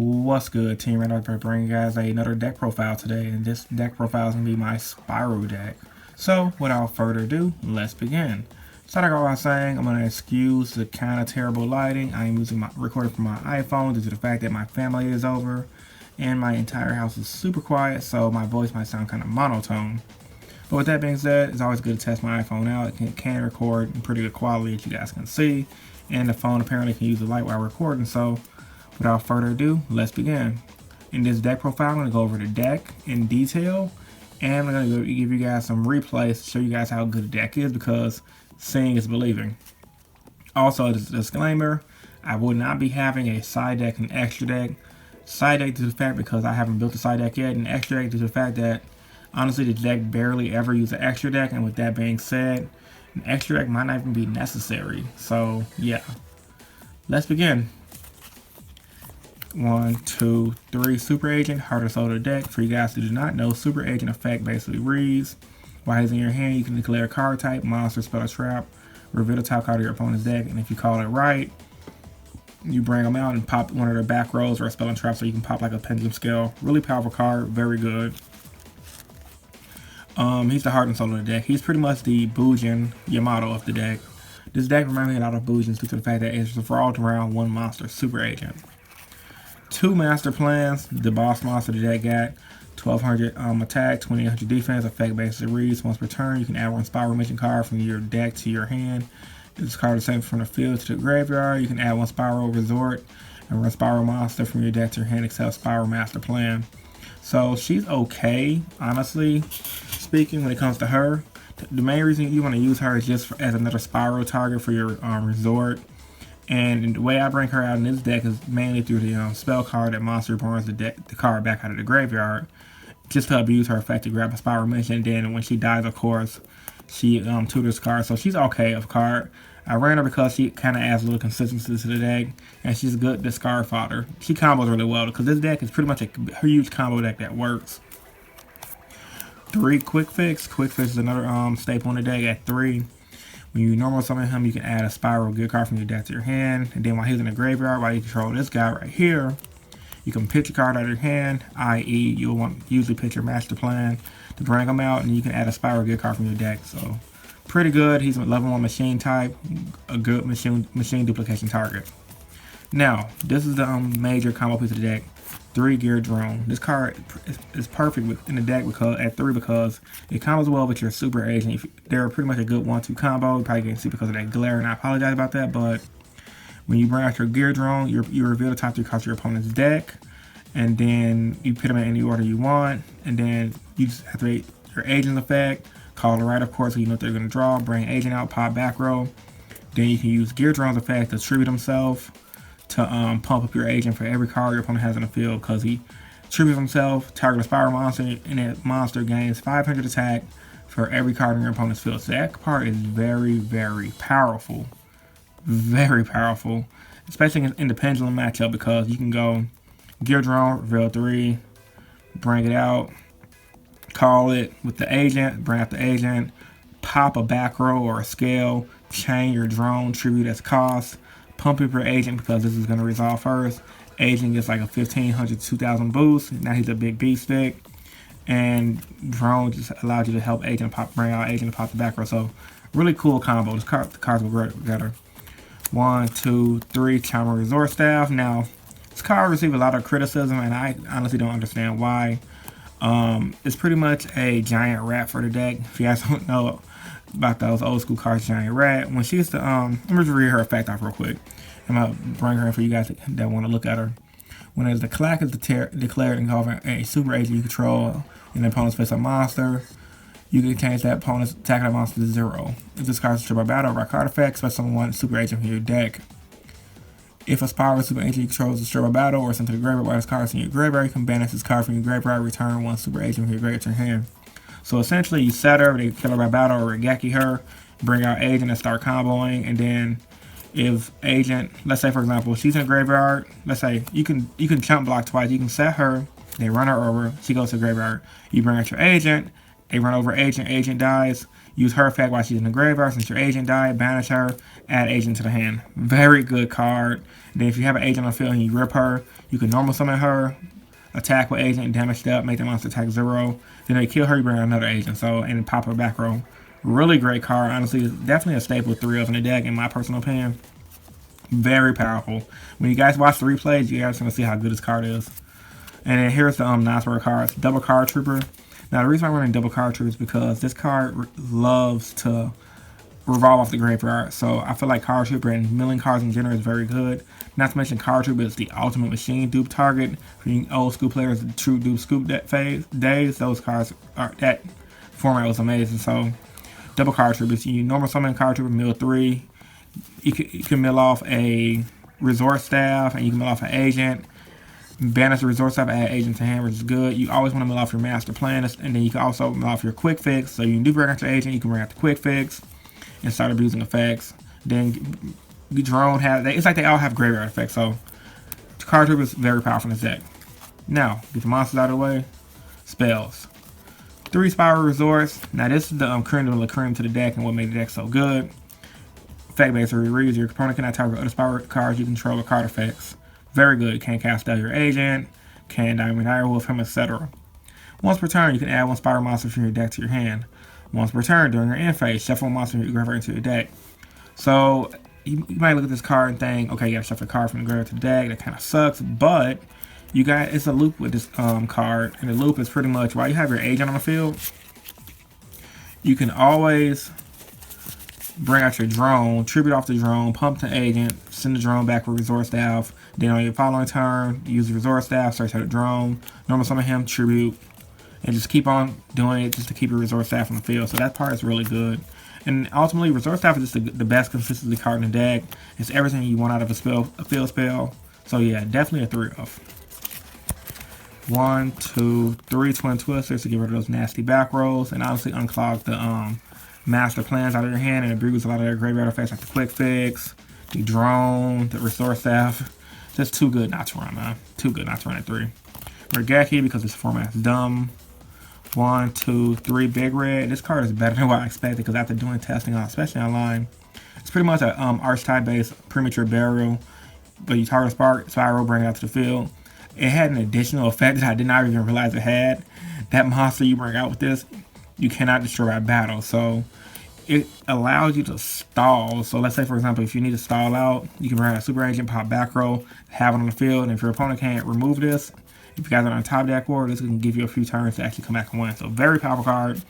What's good, Team Red? I'm bringing you guys another deck profile today, and this deck profile is going to be my Spyral deck. So, without further ado, let's begin. Starting off by saying, I'm going to excuse the kind of terrible lighting. I am using my recording from my iPhone due to the fact that my family is over, and my entire house is super quiet, so my voice might sound kind of monotone. But with that being said, it's always good to test my iPhone out. It can record in pretty good quality, as you guys can see, and the phone apparently can use the light while recording, so without further ado, let's begin. In this deck profile, I'm going to go over the deck in detail, and I'm going to give you guys some replays to show you guys how good the deck is, because seeing is believing. Also, as a disclaimer, I will not be having a side deck and extra deck. Side deck due to the fact because I haven't built a side deck yet, and extra deck due to the fact that honestly the deck barely ever uses an extra deck, and with that being said, an extra deck might not even be necessary. So yeah, let's begin. 1, 2, 3. Super Agent, Heart or Soul of the deck. For you guys who do not know, Super Agent effect basically reads, while he's in your hand, you can declare a card type, monster, spell, or trap, reveal the top card of your opponent's deck, and if you call it right, you bring them out and pop one of their back rows or a spell and trap, so you can pop like a pendulum scale. Really powerful card, very good. He's the Heart and Soul of the deck. He's pretty much the Bujin Yamato of the deck. This deck reminds me a lot of Bujins due to the fact that it's revolved around one monster, Super Agent. 2 master plans. The boss monster the deck got 1200 attack, 2800 defense. Effect basically reads, once per turn, you can add one Spyral Mission card from your deck to your hand. This card is sent from the field to the graveyard. You can add one Spyral Resort and run Spyral Monster from your deck to your hand, except Spyral Master Plan. So she's okay, honestly speaking, when it comes to her. The main reason you want to use her is just as another Spyral target for your resort. And the way I bring her out in this deck is mainly through the spell card that monster burns the card back out of the graveyard, just to abuse her effect to grab a Spyral Mission. And then when she dies, of course, she tutors card. So she's okay of card. I ran her because she kind of adds a little consistency to the deck, and she's a good discard fodder. She combos really well because this deck is pretty much a huge combo deck that works. 3 Quick Fix. Quick Fix is another staple in the deck at 3. When you normal summon him, you can add a SPYRAL GEAR card from your deck to your hand, and then while he's in the graveyard, while you control this guy right here, you can pitch a card out of your hand, i.e. you'll want usually pitch your master plan to bring him out, and you can add a SPYRAL GEAR card from your deck. So pretty good. He's a level 1 machine type, a good machine duplication target. Now, this is the major combo piece of the deck. 3 Gear Drone. This card is perfect in the deck because at 3 because it combos well with your Super Agent. They're pretty much a good 1-2 combo. You probably can't see because of that glare, and I apologize about that. But when you bring out your Gear Drone, you reveal the top 3 cards of your opponent's deck, and then you put them in any order you want, and then you just activate your Agent effect. Call it right, of course, so you know what they're going to draw. Bring Agent out, pop back row. Then you can use Gear Drone's effect to tribute himself to pump up your Agent for every card your opponent has in the field, because he tributes himself, target a Spyral monster, and that monster gains 500 attack for every card in your opponent's field. So that part is very, very powerful. Very powerful. Especially in the Pendulum matchup, because you can go Gear Drone, reveal 3, bring it out, call it with the Agent, bring out the Agent, pop a back row or a scale, chain your drone, tribute as cost, pump up your Agent because this is going to resolve first. Agent gets like a 1500 to 2000 boost. Now he's a big beast stick. And drone just allows you to help Agent bring out Agent to pop the back row. So really cool combo. The cards were great together. 1, 2, 3 Chama Resort Staff. Now this card received a lot of criticism, and I honestly don't understand why. It's pretty much a giant rat for the deck. If you guys don't know about those old school cards, giant rat. When she's the let me just read her effect off real quick. I'm gonna bring her in for you guys that want to look at her. When the clack is declared involving a Super Agent you control in the opponent's face a monster, you can change that opponent's attack of that monster to 0. If this card is stripped by battle or by card effect, special one Super Agent from your deck. If a Spyral Super Agent you control is destroyed by battle or sent to the graveyard while this card is in your graveyard, you can banish this card from your graveyard, return 1 Super Agent from your graveyard to your hand. So essentially, you set her, they kill her by battle, or Regeki her, bring out Agent and start comboing, and then if Agent, let's say for example, she's in the graveyard, let's say you can jump block twice, you can set her, they run her over, she goes to the graveyard, you bring out your Agent, they run over Agent, Agent dies, Use her effect while she's in the graveyard. Since your agent died, banish her, add agent to the hand. Very good card. And then if you have an agent on the field and you rip her, you can normal summon her, attack with agent, damage up, make the monster attack 0. Then they kill her, you bring out another agent. So, and then pop her back row. Really great card. Honestly, it's definitely a staple 3 of in the deck, in my personal opinion. Very powerful. When you guys watch the replays, you guys are going to see how good this card is. And then here's the non-spare cards. Double Card Trooper. Now, the reason I'm running Double Card Trooper is because this card loves to revolve off the graveyard. So I feel like Card Trooper and milling cards in general is very good. Not to mention Card Trooper is the ultimate machine dupe target for you old school players, the true dupe scoop days. Those cards are, that format was amazing. So Double Card Trooper, you normal summon Card Trooper, mill 3. You can mill off a Resort Staff, and you can mill off an agent. Banish the Resort Staff, add agent to hand, which is good. You always want to mill off your Master Plan, and then you can also mill off your Quick Fix. So you can do bring out your agent, you can bring out the Quick Fix, and start abusing effects. Then the drone it's like they all have graveyard effects. So Card Trooper is very powerful in this deck. Now, get the monsters out of the way. Spells. 3 Spyral Resorts. Now this is the creme de la creme to the deck and what made the deck so good. Effect based reads. Your opponent cannot target other Spyral cards you control with card effects. Very good. You can cast out your agent, can Diamond Direwolf him, etc. Once per turn, you can add 1 Spyral monster from your deck to your hand. Once per turn, during your end phase, shuffle a monster from your graveyard into your deck. So you might look at this card and think, okay, you gotta shuffle a card from the graveyard to the deck. That kind of sucks, but you got it's a loop with this card, and the loop is pretty much while you have your agent on the field, you can always bring out your drone, tribute off the drone, pump the agent, send the drone back with Resort Staff. Then on your following turn, use the Resort Staff, search out the drone, normal summon him, tribute, and just keep on doing it just to keep your Resort Staff on the field. So that part is really good. And ultimately, Resort Staff is just the best consistency card in the deck. It's everything you want out of a field spell. So yeah, definitely a 3 of. 1, 2, 3 Twin Twisters to get rid of those nasty back rolls, and obviously unclog the Master Plans out of your hand and abuse a lot of their graveyard effects like the Quick Fix, the Drone, the Restore Staff. Just too good not to run, man. Too good not to run at 3. Regeki, because this format is dumb. 1, 2, 3 Big Red. This card is better than what I expected because after doing testing, especially online, it's pretty much an archetype based premature burial. But you target Spyral, bring it out to the field. It had an additional effect that I did not even realize it had. That monster you bring out with this, you cannot destroy at battle. So it allows you to stall. So let's say, for example, if you need to stall out, you can bring out a super agent, pop back row, have it on the field, and if your opponent can't remove this, if you guys are on top deck board, this can give you a few turns to actually come back and win. So very powerful card.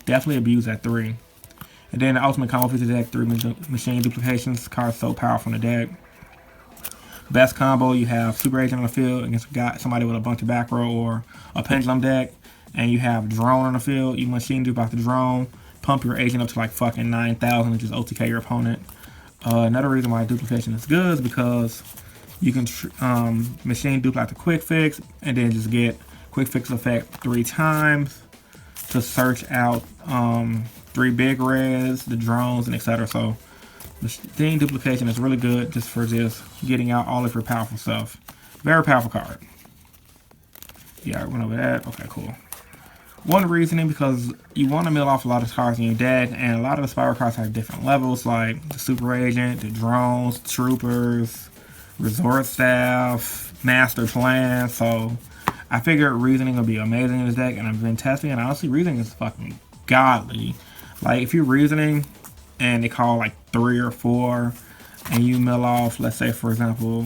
Definitely abuse at 3. And then the ultimate combo feature deck, 3 machine duplications. Card's so powerful in the deck. Best combo, you have super agent on the field against somebody with a bunch of back row or a pendulum deck, and you have drone on the field. You machine dupe out the drone, pump your agent up to like fucking 9,000 and just OTK your opponent. Another reason why duplication is good is because you can machine dupe out the Quick Fix and then just get Quick Fix effect 3 times to search out 3 Big Reds, the drones, and etc. So machine duplication is really good just for just getting out all of your powerful stuff. Very powerful card. Yeah, I went over that. Okay, cool. One reasoning, because you want to mill off a lot of cards in your deck, and a lot of the Spyral cards have different levels, like the Super Agent, the Drones, Troopers, Resort Staff, Master Plan. So I figured Reasoning would be amazing in this deck, and I've been testing, and honestly, Reasoning is fucking godly. Like, if you're Reasoning, and they call like 3 or 4, and you mill off, let's say, for example,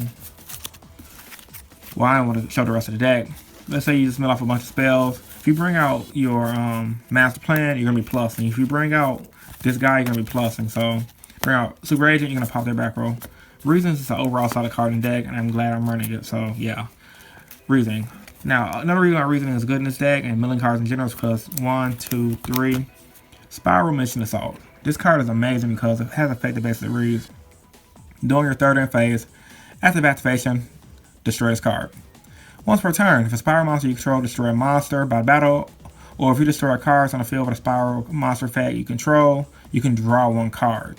well, I don't want to show the rest of the deck. Let's say you just mill off a bunch of spells. If you bring out your Master Plan, you're going to be plussing. If you bring out this guy, you're going to be plussing. So, bring out Super Agent, you're going to pop their back row. Reasons is an overall solid card in the deck, and I'm glad I'm running it. So, yeah. Reasoning. Now, another reason why Reasoning is good in this deck, and milling cards in general, is because 1, 2, 3, Spyral Mission Assault. This card is amazing because it has an effect that basically reads, during your third end phase, after activation, destroy this card. Once per turn, if a Spyral monster you control destroy a monster by battle, or if you destroy cards on the field with a Spyral monster effect you control, you can draw 1 card.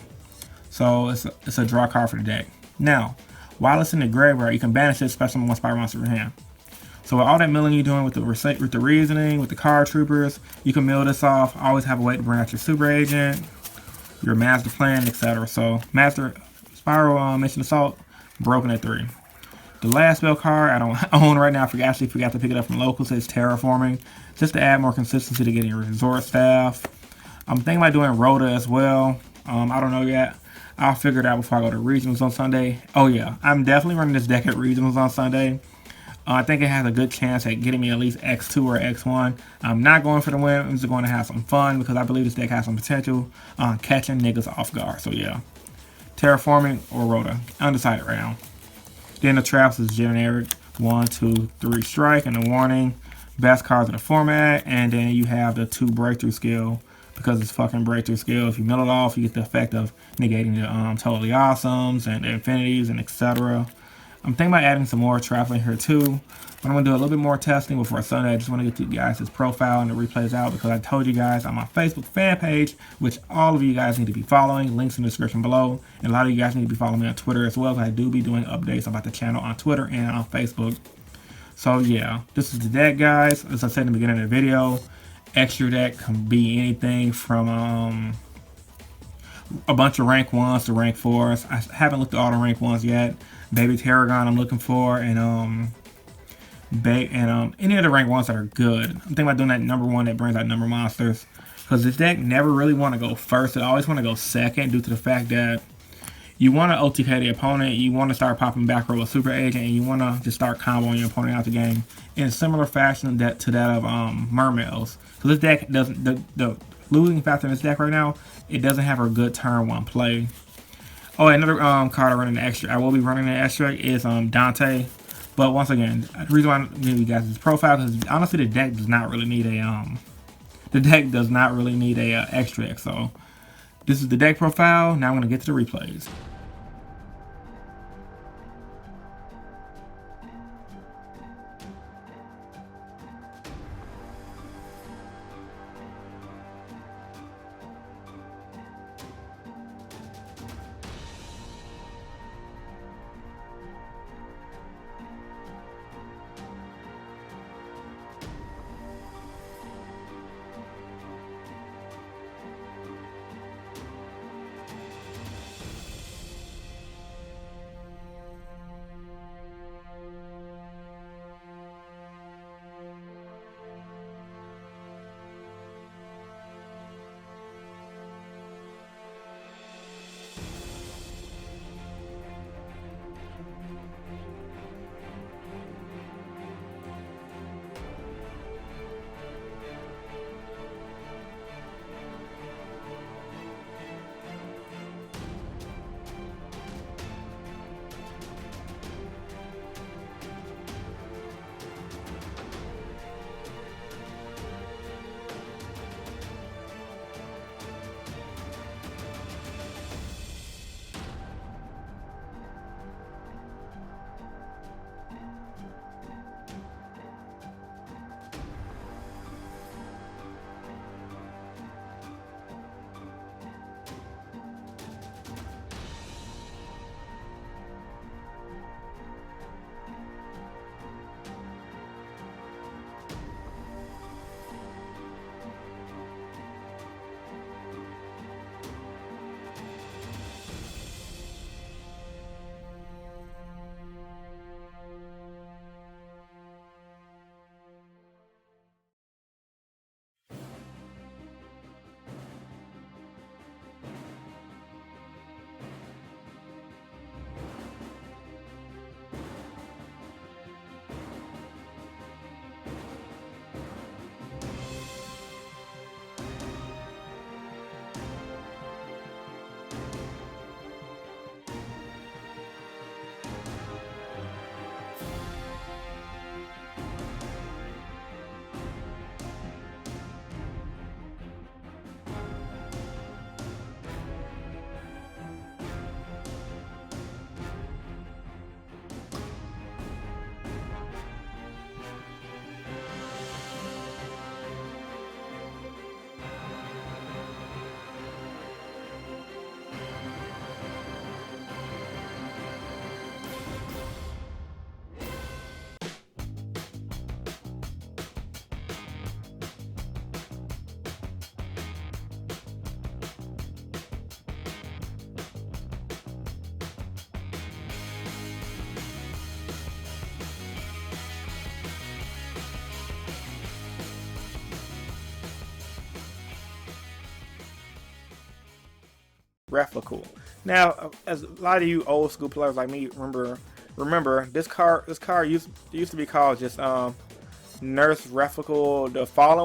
So it's a draw card for the deck. Now, while it's in the graveyard, you can banish this special 1 Spyral monster from your hand. So with all that milling you're doing with the reasoning, with the card troopers, you can mill this off. Always have a way to bring out your super agent, your master plan, etc. So master Spyral Mission Assault, broken at 3. The last spell card I don't own right now, I actually forgot to pick it up from local, so it's Terraforming, just to add more consistency to getting your resort staff. I'm thinking about doing Rhoda as well. I don't know yet. I'll figure it out before I go to regionals on Sunday. Oh yeah, I'm definitely running this deck at regionals on Sunday. I think it has a good chance at getting me at least X2 or X1. I'm not going for the win. I'm just going to have some fun because I believe this deck has some potential on catching niggas off guard. So yeah, Terraforming or Rhoda. Undecided right now. Then the traps is generic 1, 2, 3 strike and a warning. Best cards in the format. And then you have the 2 breakthrough skill. Because it's fucking breakthrough skill. If you mill it off, you get the effect of negating the totally awesomes and the infinities and etc. I'm thinking about adding some more traveling here too. But I'm going to do a little bit more testing before Sunday. I just want to get you guys his profile and the replays out because I told you guys on my Facebook fan page, which all of you guys need to be following. Links in the description below. And a lot of you guys need to be following me on Twitter as well because I do be doing updates about the channel on Twitter and on Facebook. So yeah, this is the deck, guys. As I said in the beginning of the video, extra deck can be anything from a bunch of rank 1s to rank 4s. I haven't looked at all the rank 1s yet. Baby Tarragon I'm looking for, and any of the rank 1s that are good. I'm thinking about doing that number 1 that brings out number monsters. Because this deck never really want to go first. It always want to go second due to the fact that you want to OTK the opponent, you want to start popping back row with super agent, and you want to just start comboing your opponent out the game in a similar fashion to that of Mermails. So this deck doesn't, the losing factor in this deck right now, it doesn't have a good turn 1 play. Oh, another card I run in the extra, I will be running in the extra is Dante. But once again, the reason why I'm giving you guys this profile because honestly the deck does not really need a extra deck. So this is the deck profile. Now I'm gonna get to the replays. Replical. Now, as a lot of you old school players like me remember this card used to be called just Nurse Replical the Fallen